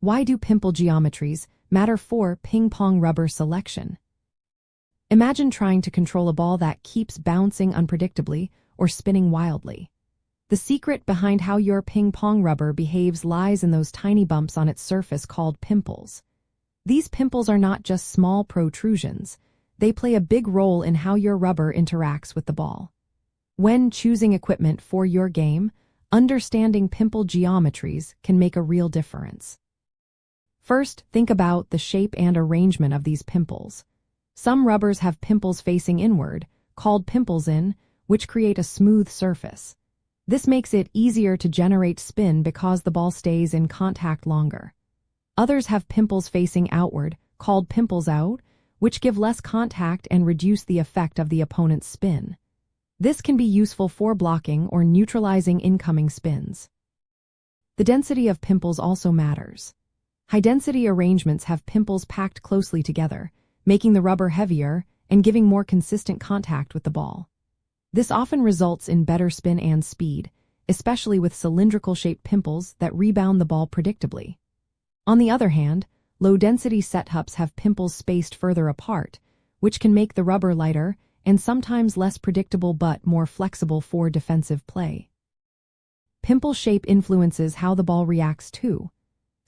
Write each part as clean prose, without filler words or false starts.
Why do pimple geometries matter for ping pong rubber selection? Imagine trying to control a ball that keeps bouncing unpredictably or spinning wildly. The secret behind how your ping pong rubber behaves lies in those tiny bumps on its surface called pimples. These pimples are not just small protrusions. They play a big role in how your rubber interacts with the ball. When choosing equipment for your game, understanding pimple geometries can make a real difference. First, think about the shape and arrangement of these pimples. Some rubbers have pimples facing inward, called pimples in, which create a smooth surface. This makes it easier to generate spin because the ball stays in contact longer. Others have pimples facing outward, called pimples out, which give less contact and reduce the effect of the opponent's spin. This can be useful for blocking or neutralizing incoming spins. The density of pimples also matters. High-density arrangements have pimples packed closely together, making the rubber heavier and giving more consistent contact with the ball. This often results in better spin and speed, especially with cylindrical-shaped pimples that rebound the ball predictably. On the other hand, low-density setups have pimples spaced further apart, which can make the rubber lighter and sometimes less predictable but more flexible for defensive play. Pimple shape influences how the ball reacts too.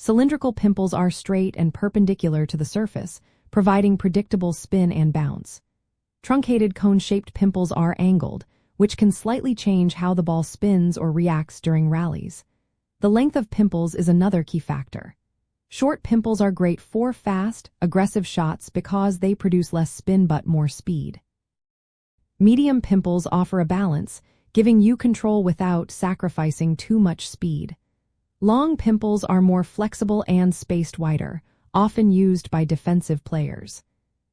Cylindrical pimples are straight and perpendicular to the surface, providing predictable spin and bounce. Truncated cone-shaped pimples are angled, which can slightly change how the ball spins or reacts during rallies. The length of pimples is another key factor. Short pimples are great for fast, aggressive shots because they produce less spin but more speed. Medium pimples offer a balance, giving you control without sacrificing too much speed. Long pimples are more flexible and spaced wider, often used by defensive players.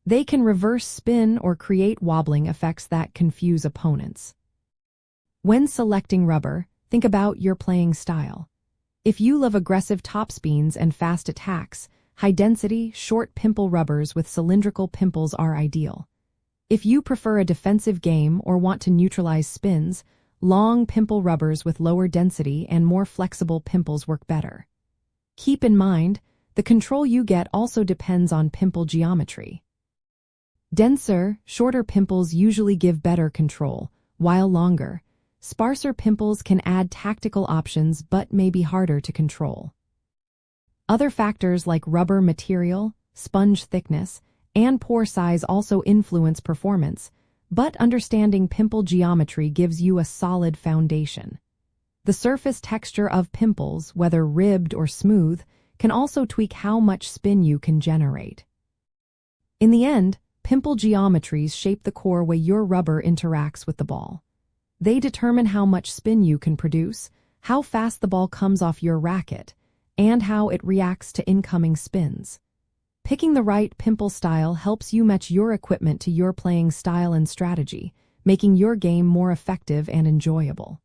They can reverse spin or create wobbling effects that confuse opponents. When selecting rubber, think about your playing style. If you love aggressive topspins and fast attacks, high-density, short pimple rubbers with cylindrical pimples are ideal. If you prefer a defensive game or want to neutralize spins, long pimple rubbers with lower density and more flexible pimples work better. Keep in mind, the control you get also depends on pimple geometry. Denser, shorter pimples usually give better control, while longer, sparser pimples can add tactical options but may be harder to control. Other factors like rubber material, sponge thickness, and pore size also influence performance, but understanding pimple geometry gives you a solid foundation. The surface texture of pimples, whether ribbed or smooth, can also tweak how much spin you can generate. In the end, pimple geometries shape the core way your rubber interacts with the ball. They determine how much spin you can produce, how fast the ball comes off your racket, and how it reacts to incoming spins. Picking the right pimple style helps you match your equipment to your playing style and strategy, making your game more effective and enjoyable.